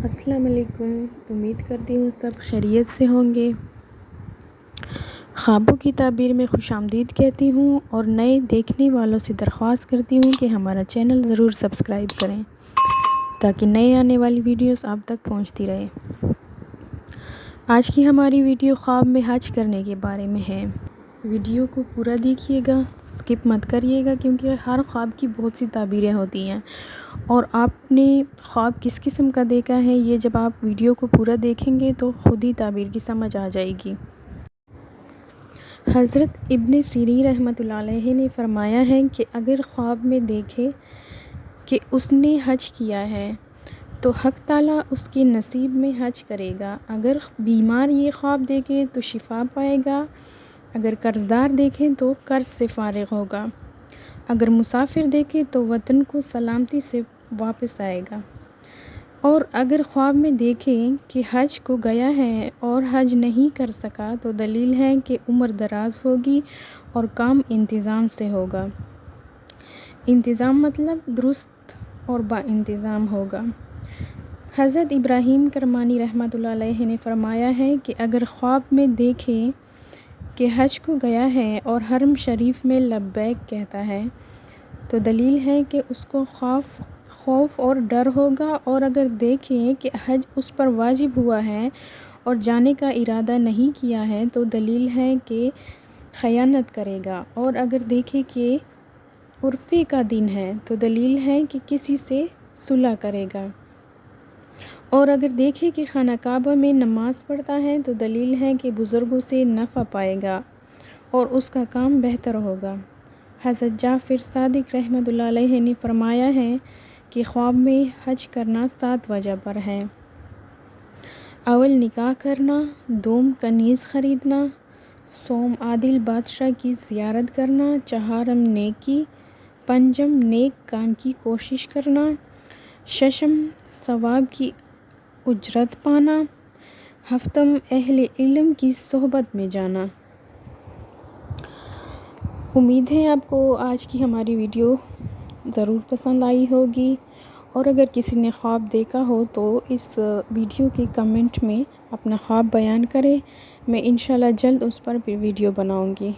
السلام علیکم، امید کرتی ہوں سب خیریت سے ہوں گے۔ خوابوں کی تعبیر میں خوش آمدید کہتی ہوں اور نئے دیکھنے والوں سے درخواست کرتی ہوں کہ ہمارا چینل ضرور سبسکرائب کریں تاکہ نئے آنے والی ویڈیوز آپ تک پہنچتی رہے۔ آج کی ہماری ویڈیو خواب میں حج کرنے کے بارے میں ہے۔ ویڈیو کو پورا دیکھیے گا، سکپ مت کریے گا، کیونکہ ہر خواب کی بہت سی تعبیریں ہوتی ہیں اور آپ نے خواب کس قسم کا دیکھا ہے یہ جب آپ ویڈیو کو پورا دیکھیں گے تو خود ہی تعبیر کی سمجھ آ جائے گی۔ حضرت ابن سیرین رحمۃ اللہ علیہ نے فرمایا ہے کہ اگر خواب میں دیکھے کہ اس نے حج کیا ہے تو حق تعالیٰ اس کے نصیب میں حج کرے گا۔ اگر بیمار یہ خواب دیکھے تو شفا پائے گا، اگر قرض دار دیکھیں تو قرض سے فارغ ہوگا، اگر مسافر دیکھے تو وطن کو سلامتی سے واپس آئے گا، اور اگر خواب میں دیکھیں کہ حج کو گیا ہے اور حج نہیں کر سکا تو دلیل ہے کہ عمر دراز ہوگی اور کام انتظام سے ہوگا۔ انتظام مطلب درست اور با انتظام ہوگا۔ حضرت ابراہیم کرمانی رحمۃ اللہ علیہ نے فرمایا ہے کہ اگر خواب میں دیکھے کہ حج کو گیا ہے اور حرم شریف میں لبیک کہتا ہے تو دلیل ہے کہ اس کو خوف اور ڈر ہوگا، اور اگر دیکھیں کہ حج اس پر واجب ہوا ہے اور جانے کا ارادہ نہیں کیا ہے تو دلیل ہے کہ خیانت کرے گا، اور اگر دیکھیں کہ عرفے کا دن ہے تو دلیل ہے کہ کسی سے صلح کرے گا، اور اگر دیکھیں کہ خانہ کعبہ میں نماز پڑھتا ہے تو دلیل ہے کہ بزرگوں سے نفع پائے گا اور اس کا کام بہتر ہوگا۔ حضرت جعفر صادق رحمۃ اللہ علیہ نے فرمایا ہے کہ خواب میں حج کرنا 7 وجہ پر ہے۔ اول نکاح کرنا، دوم کنیز خریدنا، سوم عادل بادشاہ کی زیارت کرنا، چہارم نیکی، پنجم نیک کام کی کوشش کرنا، ششم ثواب کی اجرت پانا، ہفتم اہل علم کی صحبت میں جانا۔ امید ہے آپ کو آج کی ہماری ویڈیو ضرور پسند آئی ہوگی، اور اگر کسی نے خواب دیکھا ہو تو اس ویڈیو کے کمنٹ میں اپنا خواب بیان کریں، میں انشاءاللہ جلد اس پر بھی ویڈیو بناؤں گی۔